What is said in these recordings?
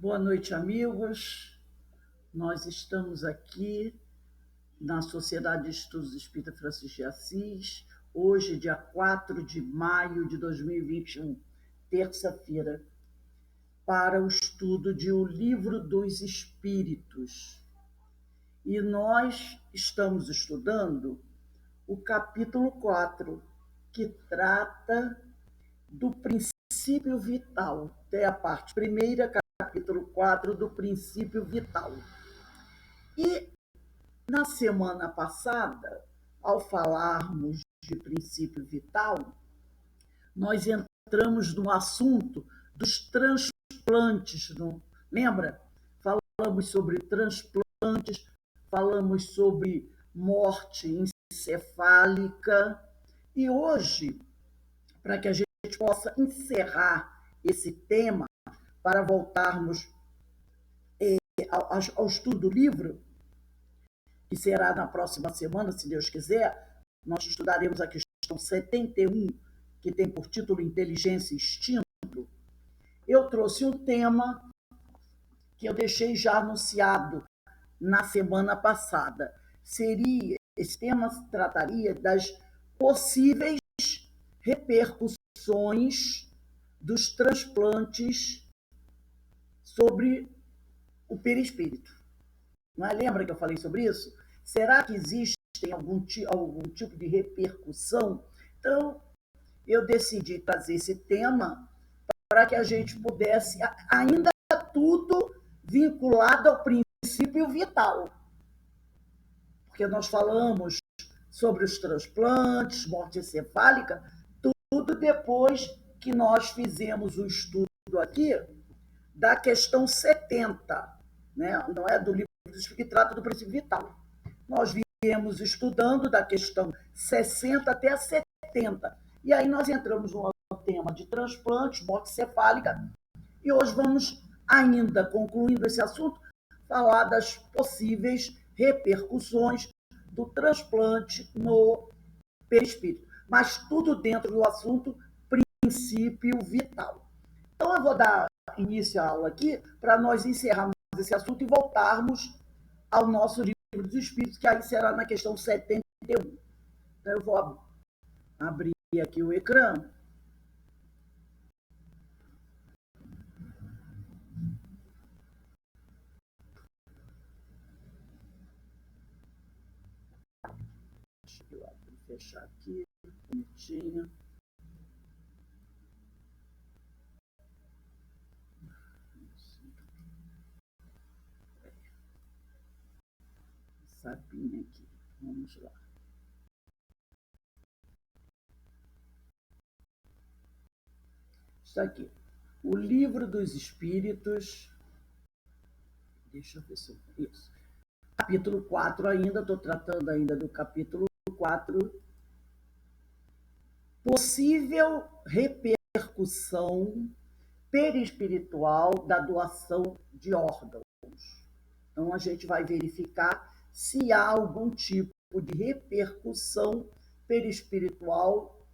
Boa noite, amigos. Nós estamos aqui na Sociedade de Estudos Espírita Francisco de Assis, hoje, dia 4 de maio de 2021, terça-feira, para o estudo de O Livro dos Espíritos. E nós estamos estudando o capítulo 4, que trata do princípio vital. É a parte primeira, capítulo 4, do princípio vital. E na semana passada, ao falarmos de princípio vital, nós entramos no assunto dos transplantes. Não? Lembra? Falamos sobre transplantes, falamos sobre morte encefálica. E hoje, para que a gente possa encerrar esse tema, para voltarmos ao estudo do livro, que será na próxima semana, se Deus quiser, nós estudaremos a questão 71, que tem por título Inteligência e Instinto. Eu trouxe um tema que eu deixei já anunciado na semana passada. Esse tema trataria das possíveis repercussões dos transplantes sobre o perispírito. Não é? Lembra que eu falei sobre isso? Será que existem algum tipo de repercussão? Então, eu decidi trazer esse tema para que a gente pudesse, ainda tudo vinculado ao princípio vital. Porque nós falamos sobre os transplantes, morte encefálica, tudo depois que nós fizemos o estudo aqui da questão 70, né? Não é do livro que trata do princípio vital. Nós viemos estudando da questão 60 até a 70. E aí nós entramos no tema de transplantes, morte cefálica, e hoje vamos, ainda concluindo esse assunto, falar das possíveis repercussões do transplante no perispírito. Mas tudo dentro do assunto princípio vital. Então eu vou dar início à aula aqui para nós encerrarmos esse assunto e voltarmos ao nosso livro dos Espíritos, que aí será na questão 71. Então eu vou abrir aqui o ecrã. Deixa eu fechar aqui, bonitinho. Sapinha aqui, vamos lá. Está aqui, o Livro dos Espíritos. Deixa eu ver se eu... Isso. Capítulo 4 ainda, estou tratando ainda do capítulo 4. Possível repercussão perispiritual da doação de órgãos. Então, a gente vai verificar se há algum tipo de repercussão perispiritual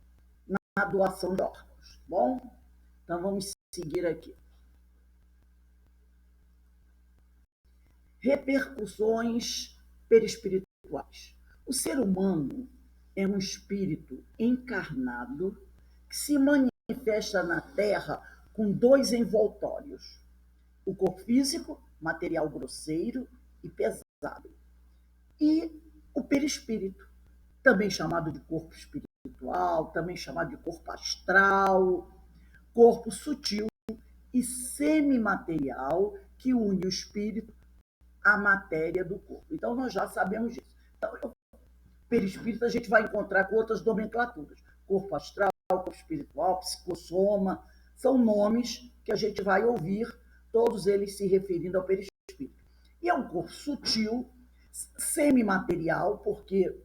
na doação de órgãos. Bom, então vamos seguir aqui. Repercussões perispirituais. O ser humano é um espírito encarnado que se manifesta na Terra com dois envoltórios: o corpo físico, material grosseiro e pesado, e o perispírito, também chamado de corpo espiritual, também chamado de corpo astral, corpo sutil e semimaterial que une o espírito à matéria do corpo. Então, nós já sabemos disso. Então, o perispírito a gente vai encontrar com outras nomenclaturas. Corpo astral, corpo espiritual, psicossoma, são nomes que a gente vai ouvir, todos eles se referindo ao perispírito. E é um corpo sutil, semimaterial, porque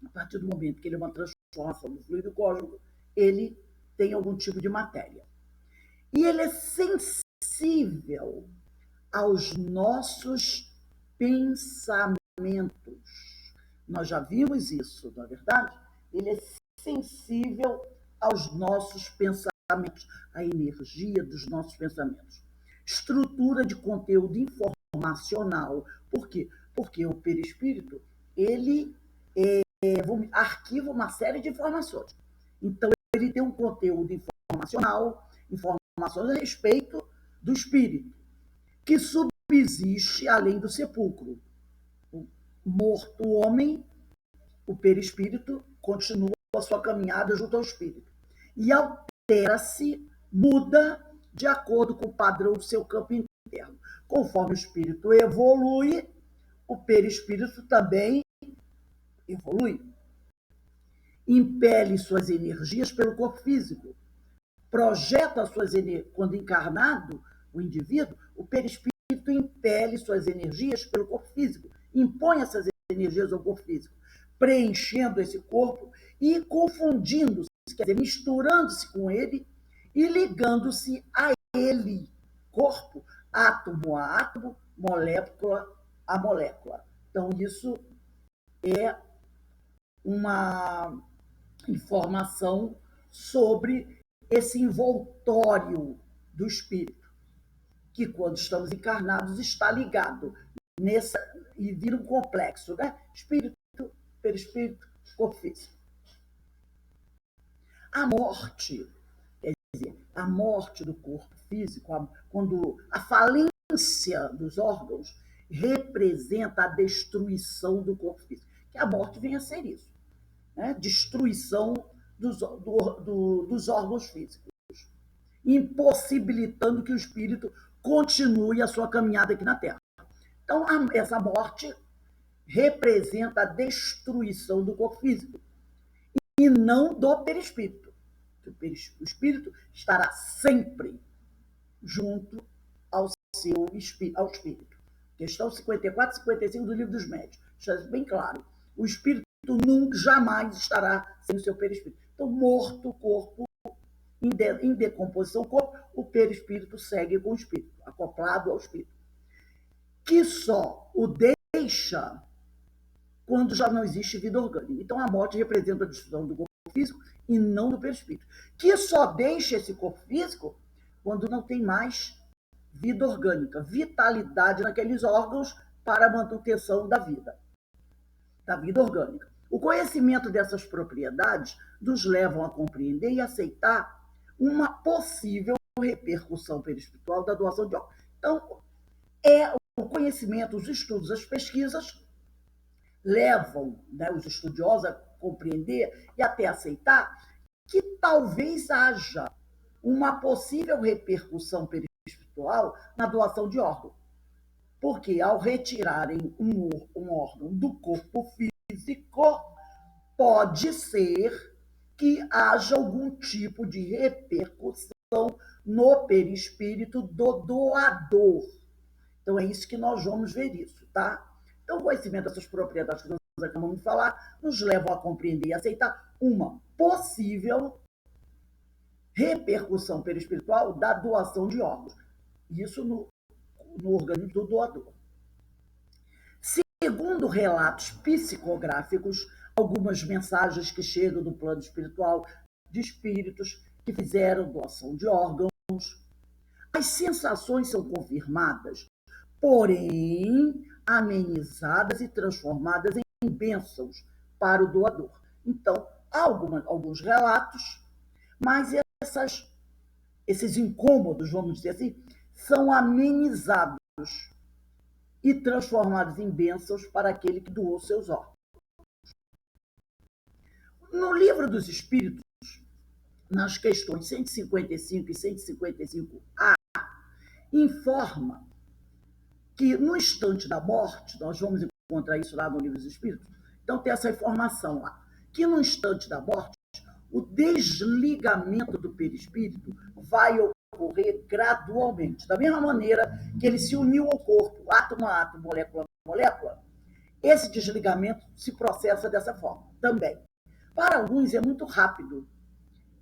a partir do momento que ele é uma transformação do fluido cósmico, ele tem algum tipo de matéria. E ele é sensível aos nossos pensamentos. Nós já vimos isso, não é verdade? Ele é sensível aos nossos pensamentos, à energia dos nossos pensamentos. estrutura de conteúdo informacional. Por quê? Porque o perispírito, ele arquiva uma série de informações. Então, ele tem um conteúdo informacional, informações a respeito do espírito, que subsiste além do sepulcro. O morto homem, o perispírito, continua a sua caminhada junto ao espírito. E altera-se, muda de acordo com o padrão do seu campo interno. Conforme o espírito evolui, o perispírito também evolui. Impele suas energias pelo corpo físico. Projeta suas energias. Quando encarnado, o indivíduo, o perispírito impele suas energias pelo corpo físico. Impõe essas energias ao corpo físico, preenchendo esse corpo e confundindo-se, quer dizer, misturando-se com ele e ligando-se a ele, corpo, átomo a átomo, molécula a molécula. Então, isso é uma informação sobre esse envoltório do espírito, que quando estamos encarnados está ligado nessa e vira um complexo, né? Espírito, perispírito, corpo físico. A morte, quer dizer, a morte do corpo físico, quando a falência dos órgãos representa a destruição do corpo físico, que a morte vem a ser isso, né? Destruição dos órgãos físicos, impossibilitando que o espírito continue a sua caminhada aqui na Terra. Então, essa morte representa a destruição do corpo físico e não do perispírito. O espírito estará sempre junto ao espírito. Questão 54 e 55 do Livro dos Médiuns. Está bem claro. O espírito nunca, jamais estará sem o seu perispírito. Então, morto o corpo, em decomposição o corpo, o perispírito segue com o espírito, acoplado ao espírito, que só o deixa quando já não existe vida orgânica. Então, a morte representa a destruição do corpo físico e não do perispírito, que só deixa esse corpo físico quando não tem mais vida orgânica, vitalidade naqueles órgãos para a manutenção da vida orgânica. O conhecimento dessas propriedades nos levam a compreender e aceitar uma possível repercussão perispiritual da doação de órgãos. Então, o conhecimento, os estudos, as pesquisas levam, né, os estudiosos a compreender e até aceitar que talvez haja uma possível repercussão perispiritual na doação de órgão. Porque ao retirarem um órgão do corpo físico, pode ser que haja algum tipo de repercussão no perispírito do doador. Então, é isso que nós vamos ver isso, tá? Então, o conhecimento dessas propriedades que nós acabamos de falar nos levam a compreender e aceitar uma possível repercussão perispiritual da doação de órgãos. Isso no organismo do doador. Segundo relatos psicográficos, algumas mensagens que chegam do plano espiritual de espíritos que fizeram doação de órgãos, as sensações são confirmadas, porém amenizadas e transformadas em bênçãos para o doador. Então, há alguns relatos, mas esses incômodos, vamos dizer assim, são amenizados e transformados em bênçãos para aquele que doou seus órgãos. No Livro dos Espíritos, nas questões 155 e 155A, informa que no instante da morte, nós vamos encontrar isso lá no Livro dos Espíritos, então tem essa informação lá, que no instante da morte, o desligamento do perispírito vai ocorrer gradualmente. Da mesma maneira que ele se uniu ao corpo, átomo a átomo, molécula a molécula, esse desligamento se processa dessa forma também. Para alguns é muito rápido.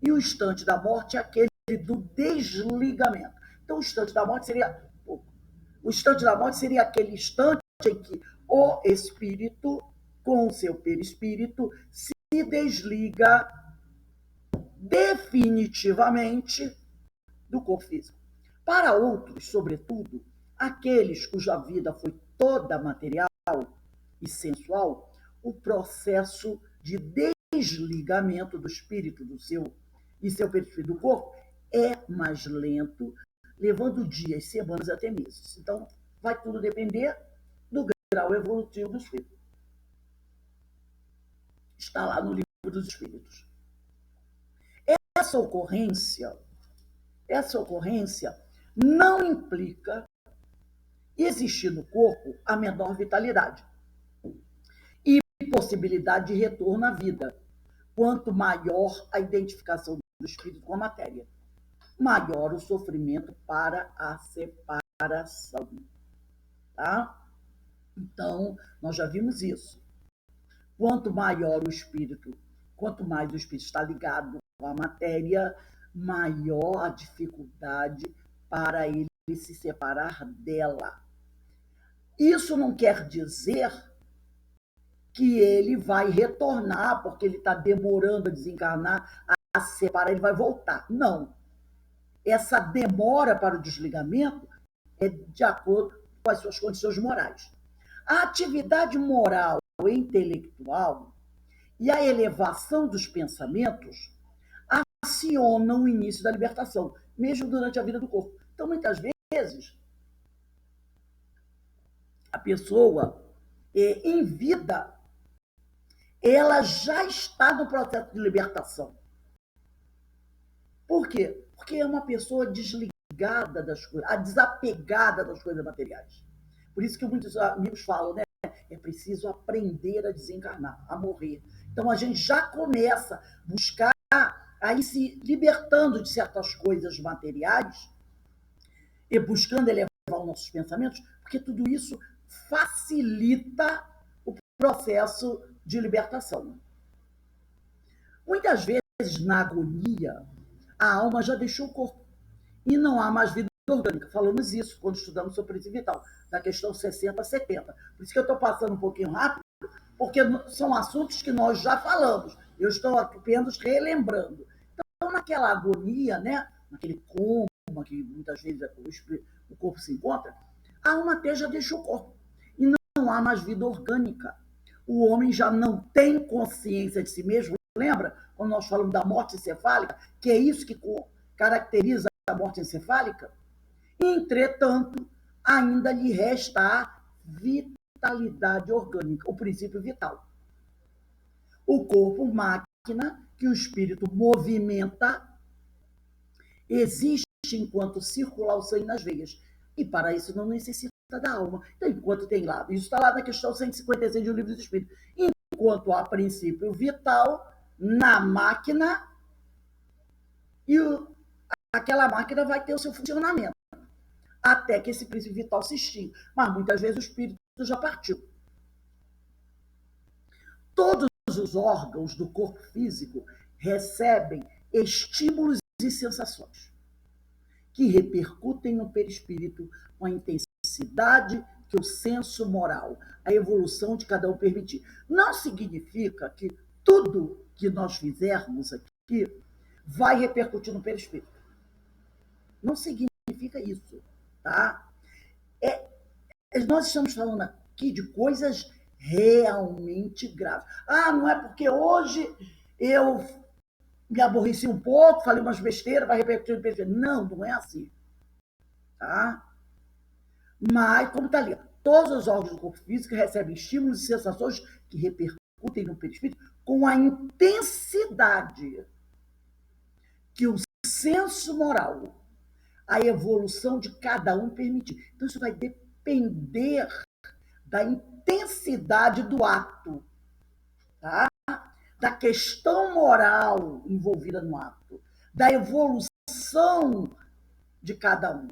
E o instante da morte é aquele do desligamento. Então, o instante da morte seria aquele instante em que o espírito, com o seu perispírito, se definitivamente do corpo físico. Para outros, sobretudo, aqueles cuja vida foi toda material e sensual, o processo de desligamento do espírito e seu perispírito do corpo é mais lento, levando dias, semanas até meses. Então, vai tudo depender do grau evolutivo do espírito. Está lá no livro dos espíritos. Essa ocorrência não implica existir no corpo a menor vitalidade e possibilidade de retorno à vida. Quanto maior a identificação do espírito com a matéria, maior o sofrimento para a separação. Tá? Então, nós já vimos isso. Quanto maior o espírito, quanto mais o espírito está ligado à matéria, maior a dificuldade para ele se separar dela. Isso não quer dizer que ele vai retornar, porque ele está demorando a desencarnar, a separar, ele vai voltar. Não. Essa demora para o desligamento é de acordo com as suas condições morais. A atividade moral e intelectual e a elevação dos pensamentos acionam o início da libertação, mesmo durante a vida do corpo. Então, muitas vezes, a pessoa, em vida, ela já está no processo de libertação. Por quê? Porque é uma pessoa desligada das coisas, desapegada das coisas materiais. Por isso que muitos amigos falam, né? É preciso aprender a desencarnar, a morrer. Então a gente já começa a buscar aí se libertando de certas coisas materiais e buscando elevar os nossos pensamentos, porque tudo isso facilita o processo de libertação. Muitas vezes, na agonia, a alma já deixou o corpo e não há mais vida orgânica. Falamos isso quando estudamos sobre o princípio vital, na questão 60 a 70. Por isso que eu estou passando um pouquinho rápido, porque são assuntos que nós já falamos. Eu estou apenas relembrando. Então, naquela agonia, né, naquele coma que muitas vezes o corpo se encontra, a alma até já deixou o corpo e não há mais vida orgânica. O homem já não tem consciência de si mesmo. Lembra quando nós falamos da morte encefálica, que é isso que caracteriza a morte encefálica? Entretanto, ainda lhe resta a vitalidade orgânica, o princípio vital. O corpo, máquina, que o espírito movimenta, existe enquanto circula o sangue nas veias. E para isso não necessita da alma. Então, enquanto tem lá, isso está lá na questão 156 do Livro dos Espíritos. Enquanto há princípio vital na máquina, e aquela máquina vai ter o seu funcionamento, até que esse princípio vital se extinga. Mas muitas vezes o espírito já partiu. Todos os órgãos do corpo físico recebem estímulos e sensações que repercutem no perispírito com a intensidade que o senso moral, a evolução de cada um permitir. Não significa que tudo que nós fizermos aqui vai repercutir no perispírito. Não significa isso, tá? Nós estamos falando aqui de coisas realmente graves. Não é porque hoje eu me aborreci um pouco, falei umas besteiras, vai repercutir no perispírito. Não, não é assim. Tá? Mas, como está ali, todos os órgãos do corpo físico recebem estímulos e sensações que repercutem no perispírito com a intensidade que o senso moral, a evolução de cada um permitir. Então, isso vai depender da intensidade do ato, tá? Da questão moral envolvida no ato, da evolução de cada um.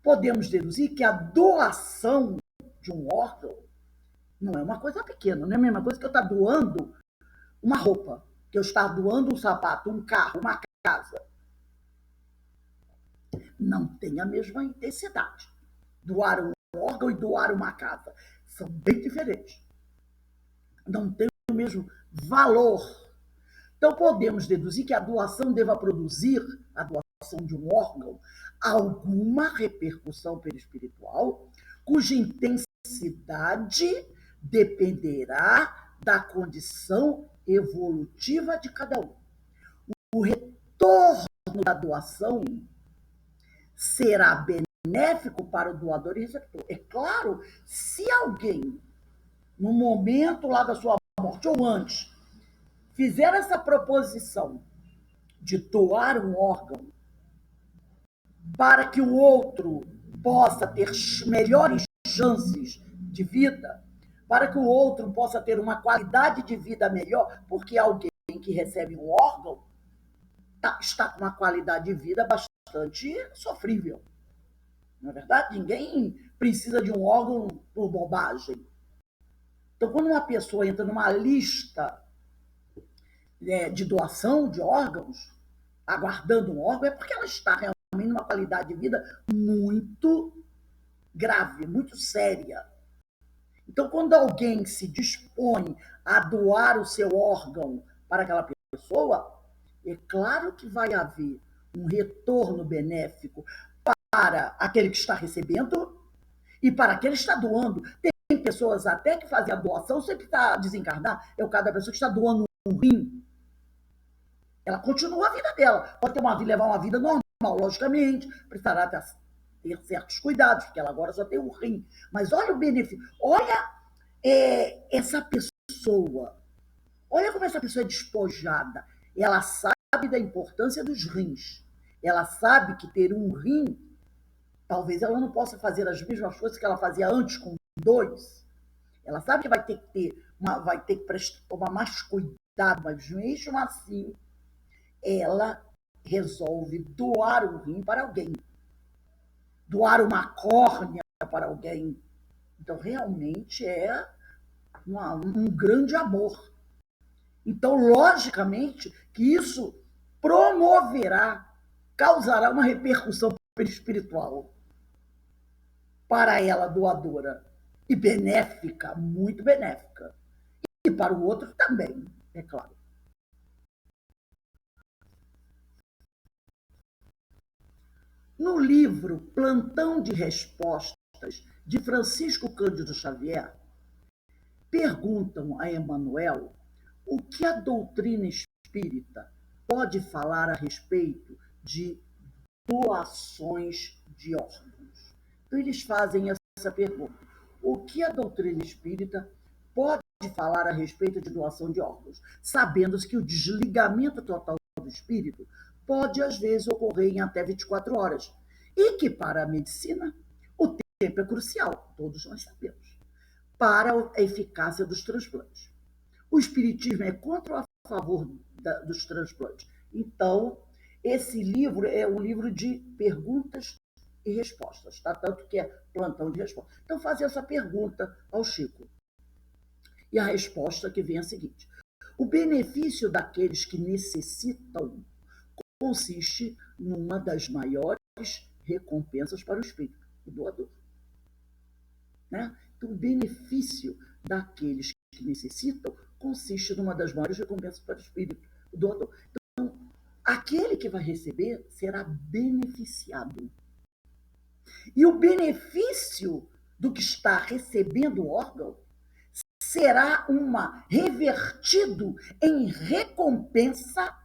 Podemos deduzir que a doação de um órgão não é uma coisa pequena, não é a mesma coisa que eu estar doando uma roupa, que eu estar doando um sapato, um carro, uma casa. Não tem a mesma intensidade. Doar um órgão e doar uma casa são bem diferentes. Não tem o mesmo valor. Então, podemos deduzir que a doação deva produzir, a doação doação de um órgão alguma repercussão perispiritual, cuja intensidade dependerá da condição evolutiva de cada um. O retorno da doação será benéfico para o doador e receptor. É claro, se alguém, no momento lá da sua morte ou antes, fizer essa proposição de doar um órgão para que o outro possa ter melhores chances de vida, para que o outro possa ter uma qualidade de vida melhor, porque alguém que recebe um órgão está com uma qualidade de vida bastante sofrível. Não é verdade? Ninguém precisa de um órgão por bobagem. Então, quando uma pessoa entra numa lista de doação de órgãos, aguardando um órgão, é porque ela está realmente numa qualidade de vida muito grave, muito séria. Então, quando alguém se dispõe a doar o seu órgão para aquela pessoa, é claro que vai haver um retorno benéfico para aquele que está recebendo e para aquele que está doando. Tem pessoas até que fazem a doação sempre está desencarnar, é o caso da pessoa que está doando um rim. Ela continua a vida dela, pode ter levar uma vida normal, logicamente, precisará ter certos cuidados, porque ela agora só tem um rim. Mas olha o benefício, olha essa pessoa, olha como essa pessoa é despojada. Ela sabe da importância dos rins. Ela sabe que ter um rim, talvez ela não possa fazer as mesmas coisas que ela fazia antes com 2. Ela sabe que vai ter que tomar mais cuidado, mas mesmo assim, ela resolve doar um rim para alguém, doar uma córnea para alguém. Então, realmente é um grande amor. Então, logicamente, que isso promoverá, causará uma repercussão espiritual para ela, doadora, e benéfica, muito benéfica. E para o outro também, é claro. No livro Plantão de Respostas, de Francisco Cândido Xavier, perguntam a Emmanuel o que a doutrina espírita pode falar a respeito de doações de órgãos. Então, eles fazem essa pergunta. O que a doutrina espírita pode falar a respeito de doação de órgãos? Sabendo-se que o desligamento total do espírito pode, às vezes, ocorrer em até 24 horas. E que, para a medicina, o tempo é crucial, todos nós sabemos, para a eficácia dos transplantes. O espiritismo é contra ou a favor dos transplantes? Então, esse livro é um livro de perguntas e respostas, tá? Tanto que é plantão de respostas. Então, fazer essa pergunta ao Chico. E a resposta que vem é a seguinte: o benefício daqueles que necessitam consiste numa das maiores recompensas para o espírito, o doador. Né? Então, o benefício daqueles que necessitam consiste numa das maiores recompensas para o espírito, o doador. Então, aquele que vai receber será beneficiado. E o benefício do que está recebendo o órgão será revertido em recompensa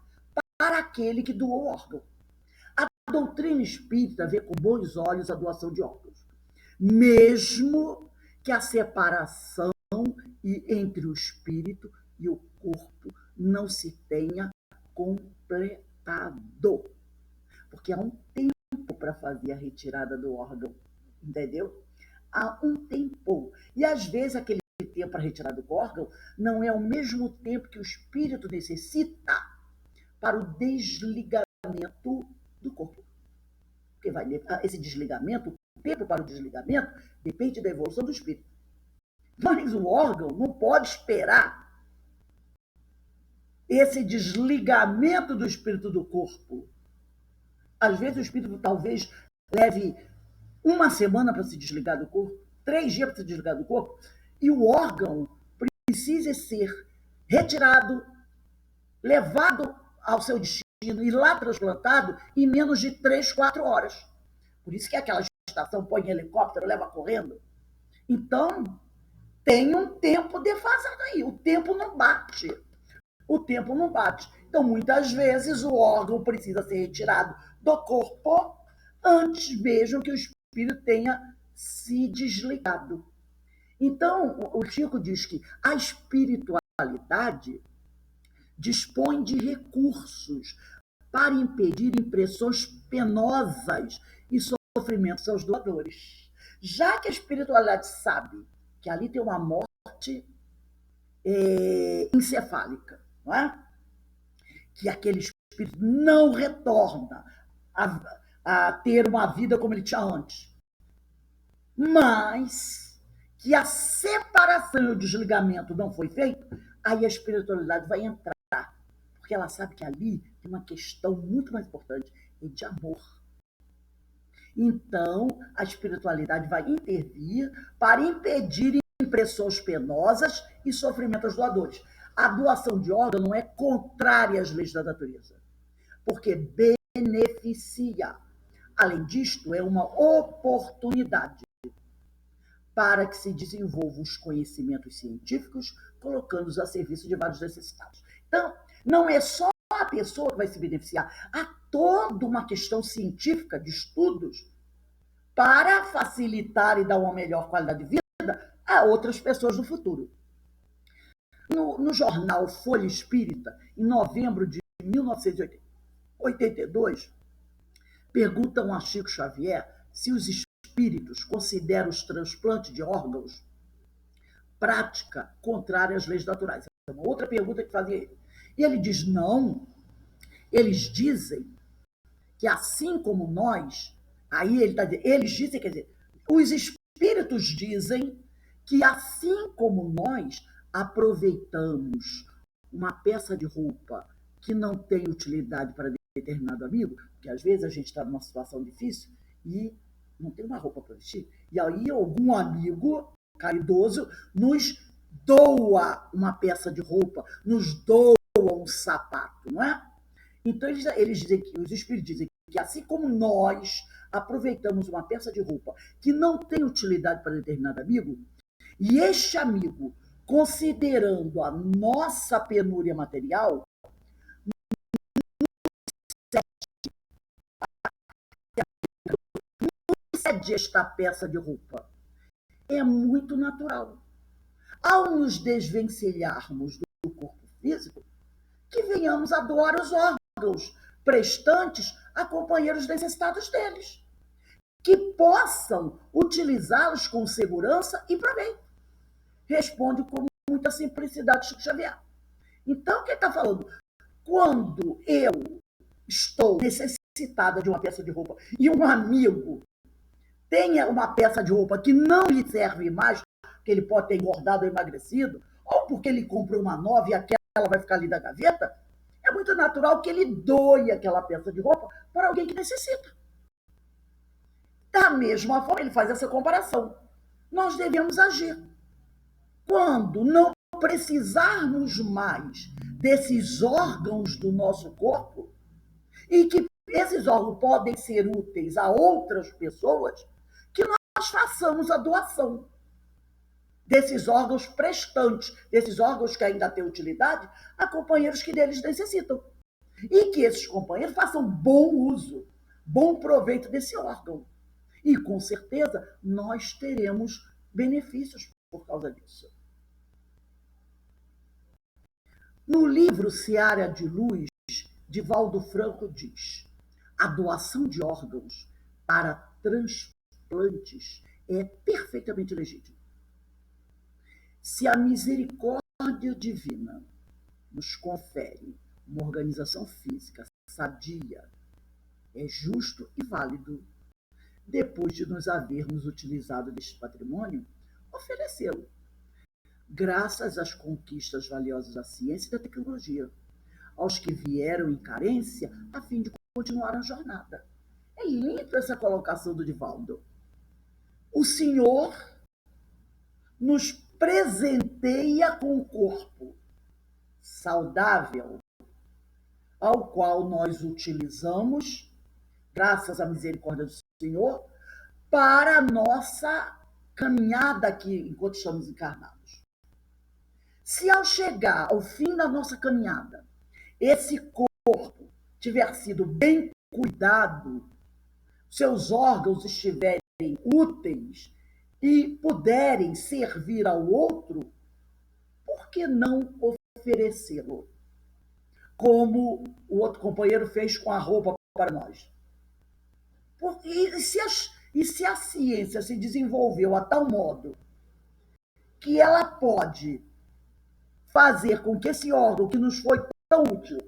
para aquele que doou o órgão. A doutrina espírita vê com bons olhos a doação de órgãos, mesmo que a separação entre o espírito e o corpo não se tenha completado. Porque há um tempo para fazer a retirada do órgão, entendeu? Há um tempo. E às vezes aquele tempo para retirar do órgão não é o mesmo tempo que o espírito necessita para o desligamento do corpo. Porque esse desligamento, o tempo para o desligamento, depende da evolução do espírito. Mas o órgão não pode esperar esse desligamento do espírito do corpo. Às vezes o espírito talvez leve uma semana para se desligar do corpo, 3 dias para se desligar do corpo, e o órgão precisa ser retirado, levado ao seu destino e lá transplantado em menos de 3, 4 horas. Por isso que aquela estação põe helicóptero, leva correndo. Então, tem um tempo defasado aí. O tempo não bate. O tempo não bate. Então, muitas vezes, o órgão precisa ser retirado do corpo antes mesmo que o espírito tenha se desligado. Então, o Chico diz que a espiritualidade dispõe de recursos para impedir impressões penosas e sofrimentos aos doadores. Já que a espiritualidade sabe que ali tem uma morte encefálica, não é? Que aquele espírito não retorna a ter uma vida como ele tinha antes, mas que a separação e o desligamento não foi feito, aí a espiritualidade vai entrar, porque ela sabe que ali tem uma questão muito mais importante, é de amor. Então, a espiritualidade vai intervir para impedir impressões penosas e sofrimento aos doadores. A doação de órgão não é contrária às leis da natureza, porque beneficia. Além disto, é uma oportunidade para que se desenvolvam os conhecimentos científicos, colocando-os a serviço de vários necessitados. Então, não é só a pessoa que vai se beneficiar, há toda uma questão científica de estudos para facilitar e dar uma melhor qualidade de vida a outras pessoas no futuro. No jornal Folha Espírita, em novembro de 1982, perguntam a Chico Xavier se os espíritos consideram os transplantes de órgãos prática contrária às leis naturais. É uma outra pergunta que fazia ele. E ele diz, não, eles dizem que assim como nós, aí ele está dizendo, eles dizem, quer dizer, os espíritos dizem que assim como nós aproveitamos uma peça de roupa que não tem utilidade para determinado amigo, porque às vezes a gente está numa situação difícil e não tem uma roupa para vestir, e aí algum amigo caridoso nos doa uma peça de roupa, nos doa um sapato, não é? Então eles dizem que, os espíritos dizem que assim como nós aproveitamos uma peça de roupa que não tem utilidade para determinado amigo, e este amigo, considerando a nossa penúria material, cede esta peça de roupa. É muito natural. Ao nos desvencilharmos do corpo físico, que venhamos a doar os órgãos prestantes a companheiros necessitados deles, que possam utilizá-los com segurança e proveito. Responde com muita simplicidade Chico Xavier. Então, o que ele está falando? Quando eu estou necessitada de uma peça de roupa e um amigo tenha uma peça de roupa que não lhe serve mais, que ele pode ter engordado ou emagrecido, ou porque ele comprou uma nova e aquela vai ficar ali da gaveta, é muito natural que ele doe aquela peça de roupa para alguém que necessita. Da mesma forma, ele faz essa comparação. Nós devemos agir. Quando não precisarmos mais desses órgãos do nosso corpo, e que esses órgãos podem ser úteis a outras pessoas, que nós façamos a doação desses órgãos prestantes, desses órgãos que ainda têm utilidade, a companheiros que deles necessitam. E que esses companheiros façam bom uso, bom proveito desse órgão. E, com certeza, nós teremos benefícios por causa disso. No livro Seara de Luz, Divaldo Franco diz: a doação de órgãos para transplantes é perfeitamente legítima. Se a misericórdia divina nos confere uma organização física sadia, é justo e válido, depois de nos havermos utilizado deste patrimônio, oferecê-lo, graças às conquistas valiosas da ciência e da tecnologia, aos que vieram em carência a fim de continuar a jornada. É linda essa colocação do Divaldo. O Senhor nos presenteia com um corpo saudável, ao qual nós utilizamos, graças à misericórdia do Senhor, para a nossa caminhada aqui enquanto estamos encarnados. Se ao chegar ao fim da nossa caminhada, esse corpo tiver sido bem cuidado, seus órgãos estiverem úteis e puderem servir ao outro, por que não oferecê-lo? Como o outro companheiro fez com a roupa para nós. E se a ciência se desenvolveu a tal modo que ela pode fazer com que esse órgão que nos foi tão útil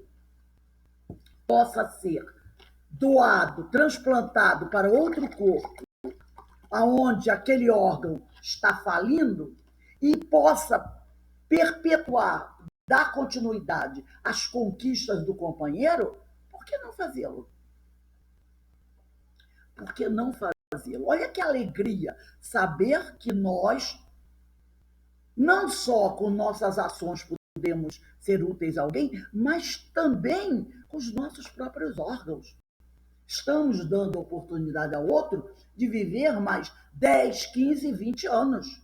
possa ser doado, transplantado para outro corpo, aonde aquele órgão está falindo, e possa perpetuar, dar continuidade às conquistas do companheiro, por que não fazê-lo? Por que não fazê-lo? Olha que alegria saber que nós, não só com nossas ações podemos ser úteis a alguém, mas também com os nossos próprios órgãos. Estamos dando oportunidade ao outro de viver mais 10, 15, 20 anos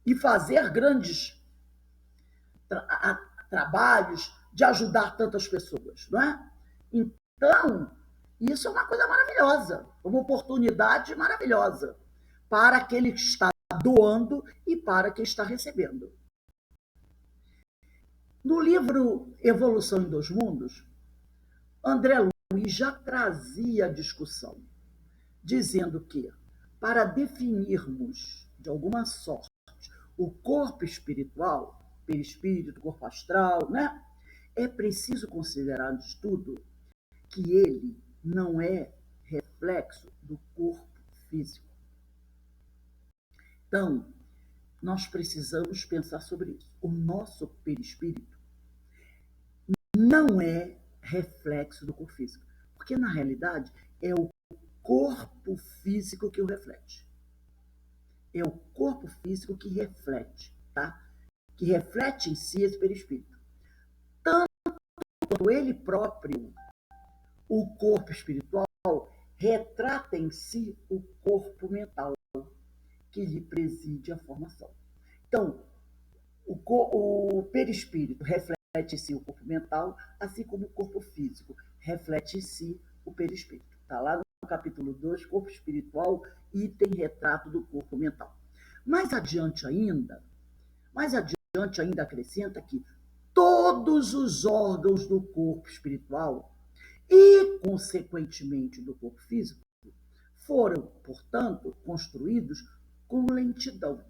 e fazer grandes trabalhos de ajudar tantas pessoas, não é? Então, isso é uma coisa maravilhosa, uma oportunidade maravilhosa para aquele que está doando e para quem está recebendo. No livro Evolução em Dois Mundos, André Luiz já trazia a discussão, dizendo que, para definirmos, de alguma sorte, o corpo espiritual, perispírito, corpo astral, né? É preciso considerar de tudo que ele não é reflexo do corpo físico. Então, nós precisamos pensar sobre isso. O nosso perispírito não é reflexo do corpo físico, porque na realidade é o corpo físico que o reflete. É o corpo físico que reflete, tá? Que reflete em si esse perispírito. Tanto quanto ele próprio, o corpo espiritual, retrata em si o corpo mental, que lhe preside a formação. Então, o perispírito reflete em si o corpo mental, assim como o corpo físico reflete em si o perispírito. Está lá no capítulo 2, corpo espiritual, item retrato do corpo mental. Mais adiante ainda acrescenta que todos os órgãos do corpo espiritual e, consequentemente, do corpo físico foram, portanto, construídos com lentidão,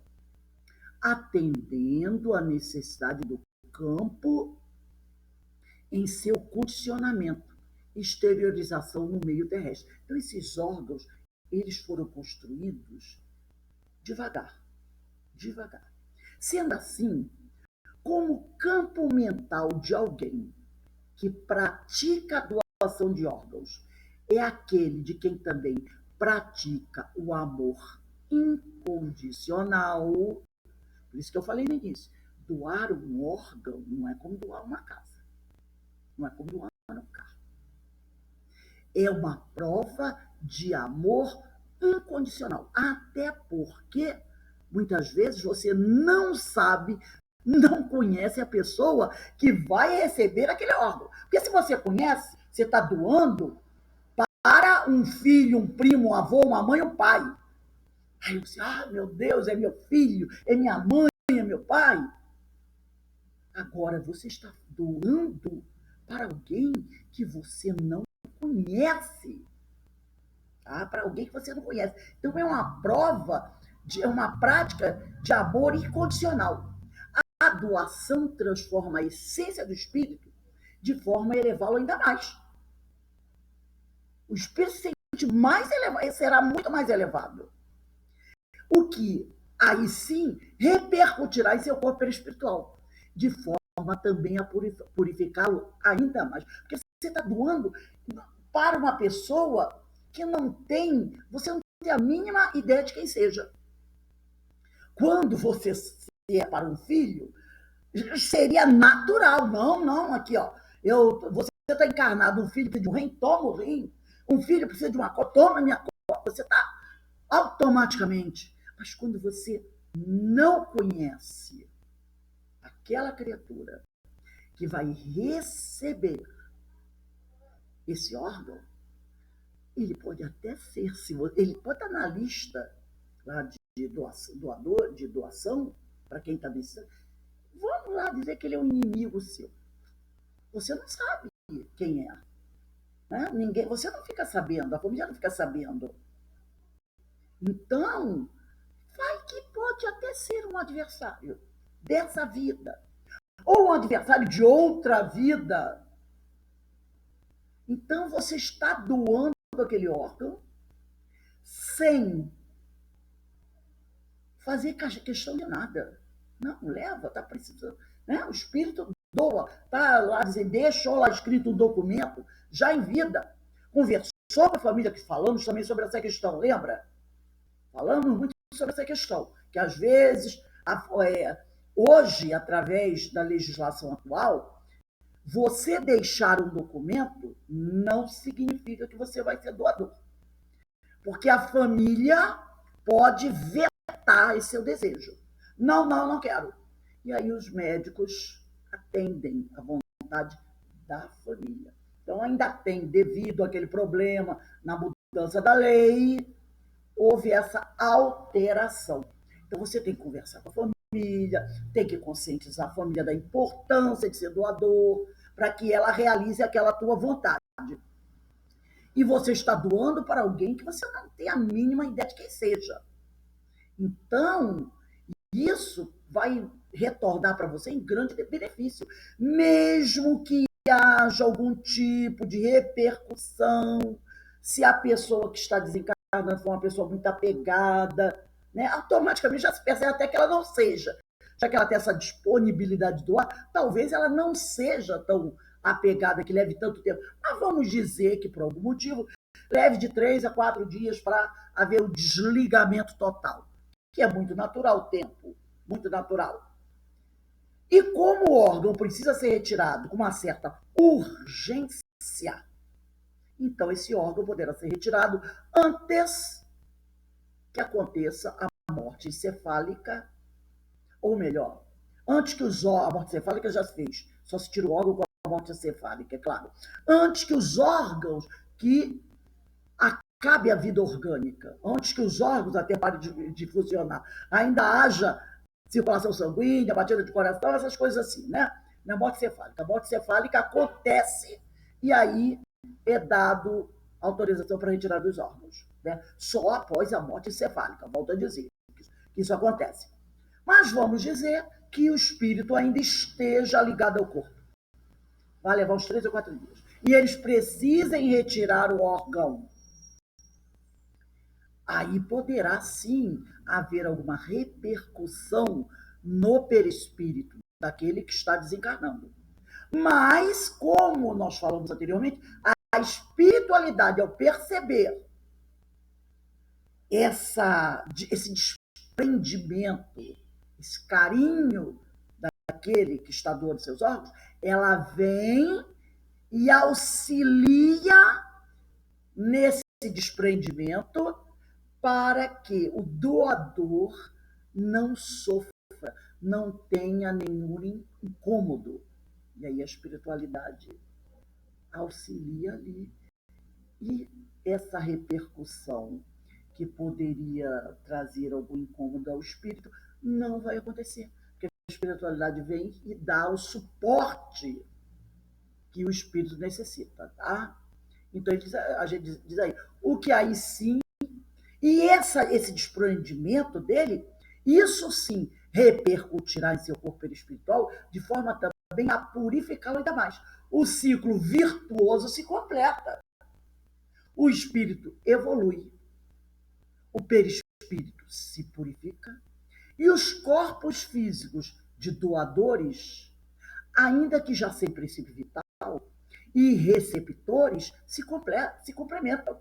atendendo à necessidade do campo em seu condicionamento, exteriorização no meio terrestre. Então, esses órgãos, eles foram construídos devagar. Sendo assim, como o campo mental de alguém que pratica a doação de órgãos é aquele de quem também pratica o amor incondicional. Por isso que eu falei no início, doar um órgão não é como doar uma casa, não é como doar um carro. É uma prova de amor incondicional, até porque muitas vezes você não sabe, não conhece a pessoa que vai receber aquele órgão. Porque se você conhece, você está doando para um filho, um primo, um avô, uma mãe, um pai. Aí você, meu Deus, é meu filho, é minha mãe, é meu pai. Agora você está doando para alguém que você não conhece. Tá? Para alguém que você não conhece. Então é uma prova, é uma prática de amor incondicional. A doação transforma a essência do espírito de forma a elevá-lo ainda mais. O espírito se sente mais elevado, será muito mais elevado. O que aí sim repercutirá em seu corpo espiritual, de forma também a purificá-lo ainda mais. Porque você está doando para uma pessoa que você não tem a mínima ideia de quem seja. Quando você é para um filho, seria natural. Não, aqui, ó. Você está encarnado, um filho precisa de um rim, toma o rim. Um filho precisa de uma cota, toma a minha cota. Você está automaticamente. Mas quando você não conhece aquela criatura que vai receber esse órgão, ele pode até ser, ele pode estar na lista lá de doação para quem está precisando. Vamos lá dizer que ele é um inimigo seu. Você não sabe quem é. Né? Ninguém, você não fica sabendo, a família não fica sabendo. Então, vai que pode até ser um adversário dessa vida. Ou um adversário de outra vida. Então, você está doando aquele órgão sem fazer questão de nada. Não, leva, está precisando. Né? O espírito doa, está lá dizendo, deixou lá escrito um documento, já em vida. Conversou com a família, que falamos também sobre essa questão, lembra? Falamos muito sobre essa questão, que às vezes, hoje, através da legislação atual, você deixar um documento não significa que você vai ser doador. Porque a família pode vetar esse seu desejo. Não, não quero. E aí os médicos atendem a vontade da família. Então ainda tem, devido àquele problema na mudança da lei, houve essa alteração. Então você tem que conversar com a família, tem que conscientizar a família da importância de ser doador, para que ela realize aquela tua vontade. E você está doando para alguém que você não tem a mínima ideia de quem seja. Então, isso vai retornar para você em grande benefício, mesmo que haja algum tipo de repercussão, se a pessoa que está desencarnando for uma pessoa muito apegada, né, automaticamente já se percebe até que ela não seja. Já que ela tem essa disponibilidade de doar, talvez ela não seja tão apegada, que leve tanto tempo. Mas vamos dizer que, por algum motivo, leve de 3 a 4 dias para haver o desligamento total, que é muito natural o tempo, muito natural. E como o órgão precisa ser retirado com uma certa urgência, então esse órgão poderá ser retirado antes que aconteça a morte encefálica, ou melhor, antes que a morte encefálica já se fez, só se tira o órgão com a morte encefálica, é claro. Antes que os órgãos que acabe a vida orgânica, antes que os órgãos até parem de funcionar, ainda haja circulação sanguínea, batida de coração, essas coisas assim, né? Na morte cefálica. A morte cefálica acontece e aí é dado autorização para retirar dos órgãos. Né? Só após a morte cefálica, volto a dizer que isso acontece. Mas vamos dizer que o espírito ainda esteja ligado ao corpo. Vai levar uns 3 ou 4 dias. E eles precisem retirar o órgão. Aí poderá sim haver alguma repercussão no perispírito daquele que está desencarnando. Mas, como nós falamos anteriormente, a espiritualidade, ao perceber esse desprendimento, esse carinho daquele que está doando seus órgãos, ela vem e auxilia nesse desprendimento para que o doador não sofra, não tenha nenhum incômodo. E aí a espiritualidade auxilia ali. E essa repercussão que poderia trazer algum incômodo ao espírito não vai acontecer, porque a espiritualidade vem e dá o suporte que o espírito necessita, tá? Então a gente diz aí, o que aí sim. E esse desprendimento dele, isso sim repercutirá em seu corpo perispiritual de forma também a purificá-lo ainda mais. O ciclo virtuoso se completa. O espírito evolui, o perispírito se purifica e os corpos físicos de doadores, ainda que já sem princípio vital, e receptores se complementam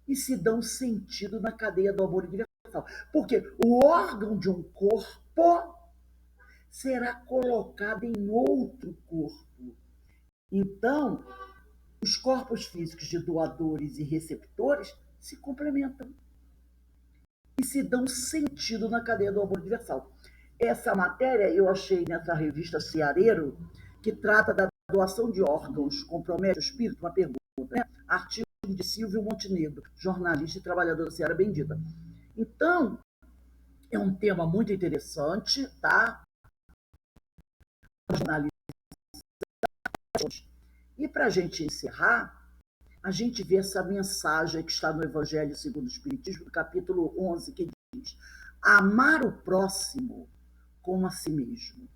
e se dão sentido na cadeia do amor universal. Porque o órgão de um corpo será colocado em outro corpo. Então, os corpos físicos de doadores e receptores se complementam e se dão sentido na cadeia do amor universal. Essa matéria eu achei nessa revista Ceareiro, que trata da doação de órgãos, compromete o espírito, uma pergunta, né? Artigo de Silvio Montenegro, jornalista e trabalhador da Seara Bendita. Então, é um tema muito interessante, tá? E para a gente encerrar, a gente vê essa mensagem que está no Evangelho segundo o Espiritismo, no capítulo 11, que diz: amar o próximo como a si mesmo,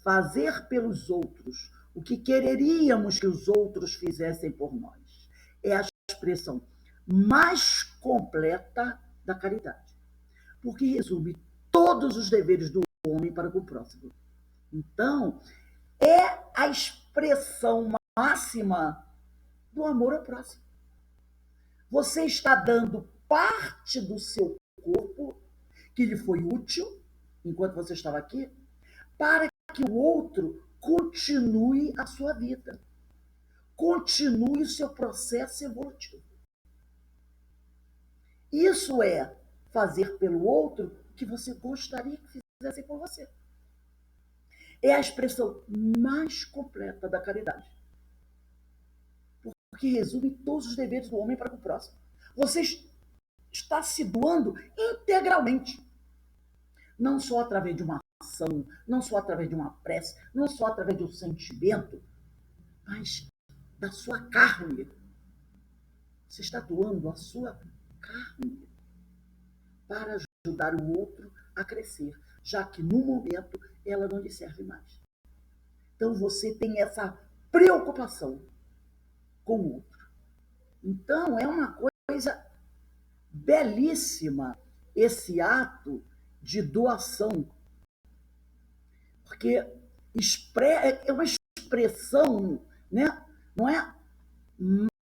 fazer pelos outros o que quereríamos que os outros fizessem por nós. É a expressão mais completa da caridade, porque resume todos os deveres do homem para com o próximo. Então, é a expressão máxima do amor ao próximo. Você está dando parte do seu corpo que lhe foi útil enquanto você estava aqui, para que o outro continue a sua vida, continue o seu processo evolutivo. Isso é fazer pelo outro o que você gostaria que fizessem por você. É a expressão mais completa da caridade, porque resume todos os deveres do homem para com o próximo. Você está se doando integralmente, não só através de uma ação, não só através de uma prece, não só através de um sentimento, mas da sua carne. Você está doando a sua carne para ajudar o outro a crescer, já que no momento ela não lhe serve mais. Então você tem essa preocupação com o outro. Então é uma coisa belíssima esse ato de doação, porque é uma expressão, né? Não é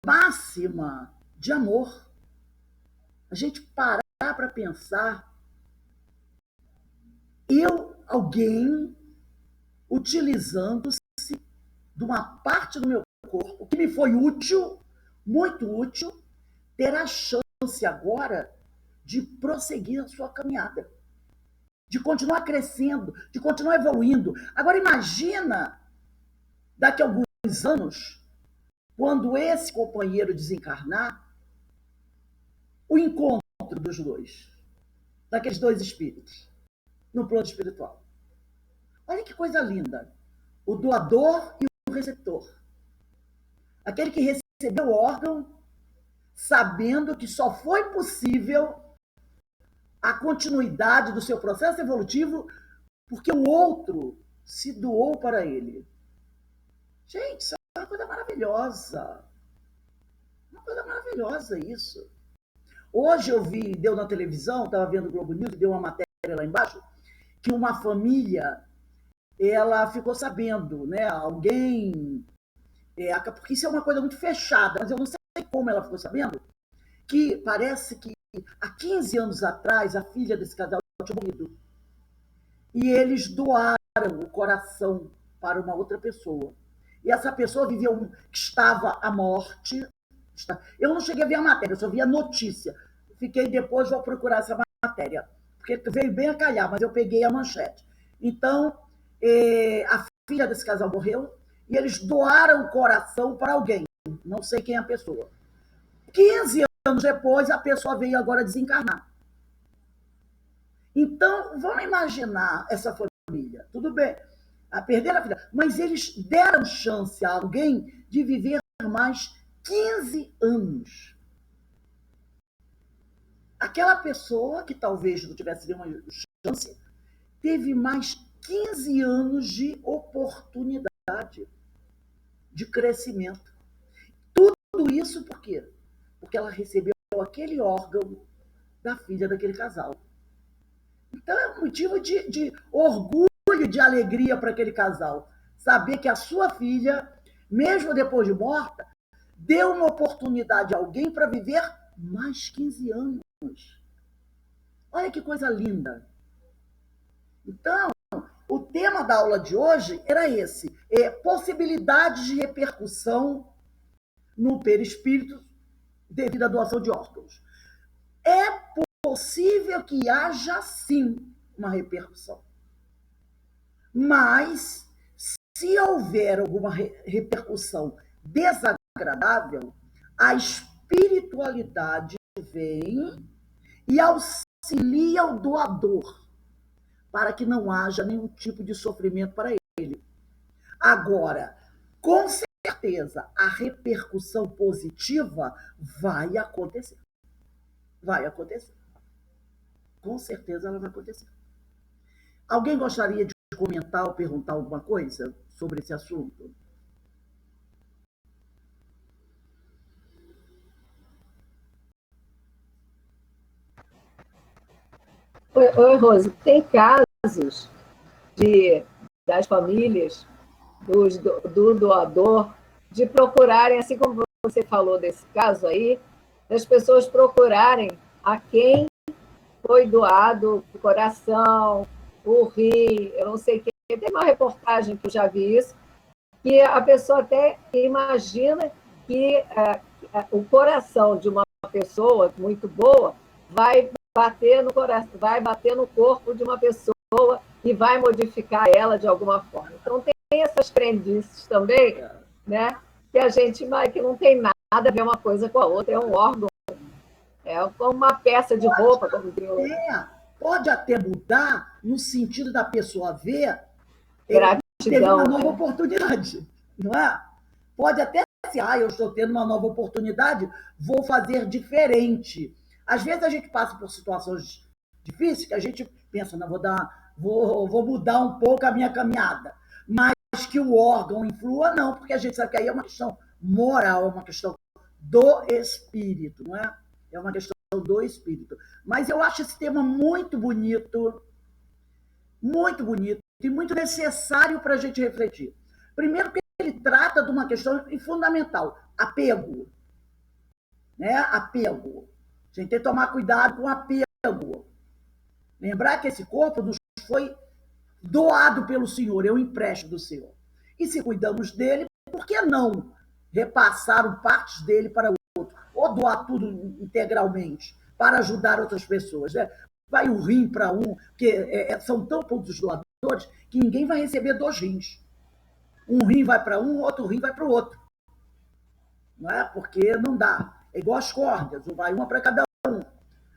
máxima de amor. A gente parar para pensar, alguém, utilizando-se de uma parte do meu corpo que me foi útil, muito útil, ter a chance agora de prosseguir a sua caminhada, de continuar crescendo, de continuar evoluindo. Agora imagina, daqui a alguns anos, quando esse companheiro desencarnar, o encontro dos dois, daqueles dois espíritos, no plano espiritual. Olha que coisa linda. O doador e o receptor. Aquele que recebeu o órgão, sabendo que só foi possível a continuidade do seu processo evolutivo porque o outro se doou para ele. Gente, isso é uma coisa maravilhosa. Uma coisa maravilhosa isso. Hoje eu vi, deu na televisão, estava vendo o Globo News, deu uma matéria lá embaixo, que uma família, ela ficou sabendo, né? Alguém, porque isso é uma coisa muito fechada, mas eu não sei como ela ficou sabendo, que parece que há 15 anos atrás a filha desse casal tinha morrido. E eles doaram o coração para uma outra pessoa. E essa pessoa estava à morte. Eu não cheguei a ver a matéria, eu só vi a notícia. Fiquei depois, vou procurar essa matéria, porque veio bem a calhar, mas eu peguei a manchete. Então, a filha desse casal morreu e eles doaram o coração para alguém, não sei quem é a pessoa. 15 anos depois, a pessoa veio agora desencarnar. Então, vamos imaginar essa família. Tudo bem, a perder a filha, mas eles deram chance a alguém de viver mais 15 anos. Aquela pessoa que talvez não tivesse nenhuma chance, teve mais 15 anos de oportunidade, de crescimento. Tudo isso por quê? Porque ela recebeu aquele órgão da filha daquele casal. Então é um motivo de orgulho, de alegria para aquele casal. Saber que a sua filha, mesmo depois de morta, deu uma oportunidade a alguém para viver mais 15 anos. Olha que coisa linda. Então, o tema da aula de hoje era esse: possibilidades de repercussão no perispírito devido à doação de órgãos. É possível que haja, sim, uma repercussão. Mas, se houver alguma repercussão desagradável, a espiritualidade vem e auxilia o doador para que não haja nenhum tipo de sofrimento para ele. Agora, com certeza, a repercussão positiva vai acontecer. Vai acontecer. Com certeza ela vai acontecer. Alguém gostaria de comentar ou perguntar alguma coisa sobre esse assunto? Oi, Rose, tem casos das famílias, do doador, de procurarem, assim como você falou desse caso aí, das pessoas procurarem a quem foi doado o coração, o rim, eu não sei o que. Tem uma reportagem que eu já vi isso, que a pessoa até imagina que o coração de uma pessoa muito boa vai bater no coração, vai bater no corpo de uma pessoa e vai modificar ela de alguma forma. Então tem essas crendices também, né? Que a gente que não tem nada a ver uma coisa com a outra, é um órgão, é como uma peça de roupa, como Deus. Pode até mudar no sentido da pessoa ver teve uma nova oportunidade, não é? Pode até ser, eu estou tendo uma nova oportunidade, vou fazer diferente. Às vezes a gente passa por situações difíceis que a gente pensa, não, vou mudar um pouco a minha caminhada. Mas que o órgão influa, não, porque a gente sabe que aí é uma questão moral, é uma questão do espírito, não é? É uma questão do espírito. Mas eu acho esse tema muito bonito e muito necessário para a gente refletir. Primeiro, que ele trata de uma questão fundamental: apego. Né? Apego. A gente tem que tomar cuidado com apego. Lembrar que esse corpo nos foi doado pelo Senhor, é um empréstimo do Senhor. E se cuidamos dele, por que não repassar partes dele para o outro? Ou doar tudo integralmente para ajudar outras pessoas. Né? Vai o rim para um, porque são tão poucos os doadores que ninguém vai receber 2 rins. Um rim vai para um, outro rim vai para o outro. Não é? Porque não dá. É igual as cordas, vai uma para cada um.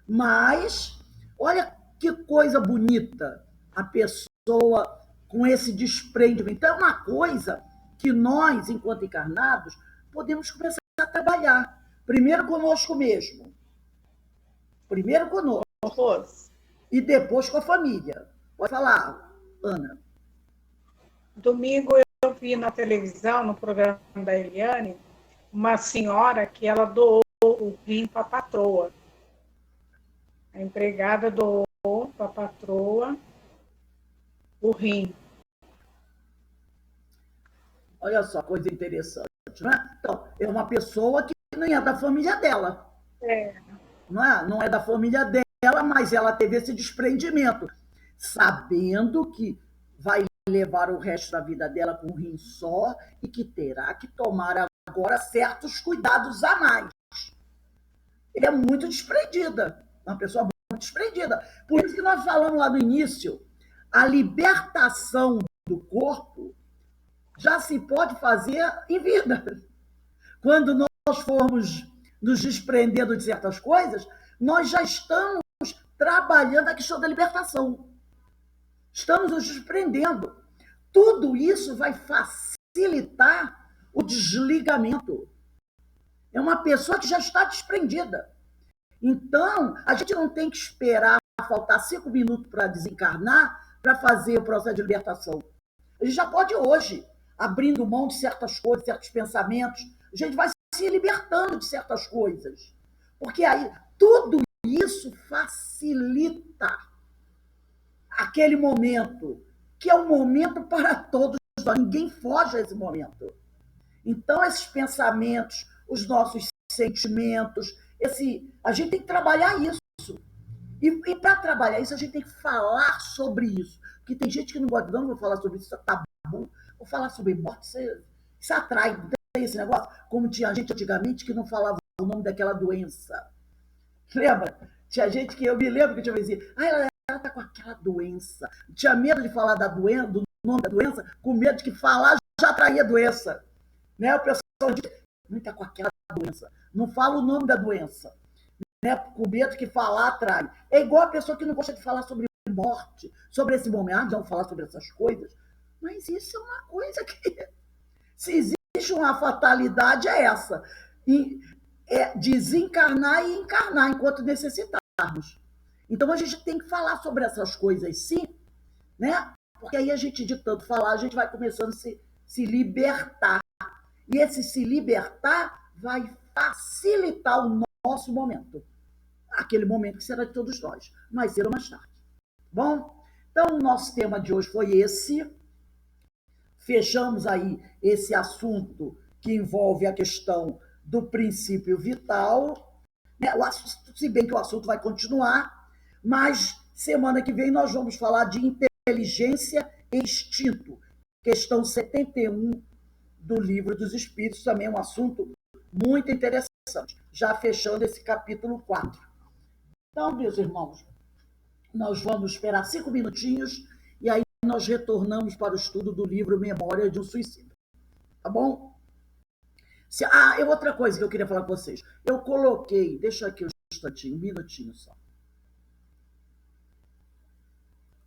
Mas, olha que coisa bonita a pessoa com esse desprendimento. Então, é uma coisa que nós, enquanto encarnados, podemos começar a trabalhar. Primeiro conosco mesmo. Primeiro conosco. E depois com a família. Pode falar, Ana. Domingo eu vi na televisão, no programa da Eliane, uma senhora que ela doou o rim para a patroa. A empregada doou para a patroa o rim. Olha só, coisa interessante, né? Então, é uma pessoa que nem é da família dela. Não é da família dela, mas ela teve esse desprendimento, sabendo que vai levar o resto da vida dela com um rim só e que terá que tomar agora certos cuidados a mais. Ele é muito desprendida, uma pessoa muito desprendida. Por isso que nós falamos lá no início, a libertação do corpo já se pode fazer em vida. Quando nós formos nos desprendendo de certas coisas, nós já estamos trabalhando a questão da libertação. Estamos nos desprendendo. Tudo isso vai facilitar o desligamento. É uma pessoa que já está desprendida. Então, a gente não tem que esperar faltar 5 minutos para desencarnar para fazer o processo de libertação. A gente já pode hoje, abrindo mão de certas coisas, certos pensamentos, a gente vai se libertando de certas coisas. Porque aí tudo isso facilita aquele momento, que é um momento para todos nós. Ninguém foge a esse momento. Então, esses pensamentos, os nossos sentimentos, a gente tem que trabalhar isso. E para trabalhar isso, a gente tem que falar sobre isso. Porque tem gente que não gosta, não vou falar sobre isso, tá bom. Vou falar sobre morte, isso atrai, não tem esse negócio? Como tinha gente antigamente que não falava o nome daquela doença. Lembra? Tinha gente que, eu me lembro que tinha vez assim, ela tá com aquela doença. Tinha medo de falar da doença, do nome da doença, com medo de que falar já atraía doença. Né? O pessoal diz, não está com aquela doença. Não fala o nome da doença. Né? Com medo que falar atrai. É igual a pessoa que não gosta de falar sobre morte, sobre esse momento, não falar sobre essas coisas. Mas isso é uma coisa que, se existe uma fatalidade, é essa. E é desencarnar e encarnar enquanto necessitarmos. Então a gente tem que falar sobre essas coisas, sim, né? Porque aí a gente, de tanto falar, a gente vai começando a se libertar. E esse se libertar vai facilitar o nosso momento. Aquele momento que será de todos nós, mais cedo ou mais tarde. Bom, então o nosso tema de hoje foi esse. Fechamos aí esse assunto que envolve a questão do princípio vital. Se bem que o assunto vai continuar, mas semana que vem nós vamos falar de inteligência e instinto, questão 71 do Livro dos Espíritos, também um assunto muito interessante, já fechando esse capítulo 4. Então, meus irmãos, nós vamos esperar 5 minutinhos e aí nós retornamos para o estudo do livro Memória de um Suicida. Tá bom? Outra coisa que eu queria falar com vocês. Eu coloquei, deixa aqui um instantinho, um minutinho só.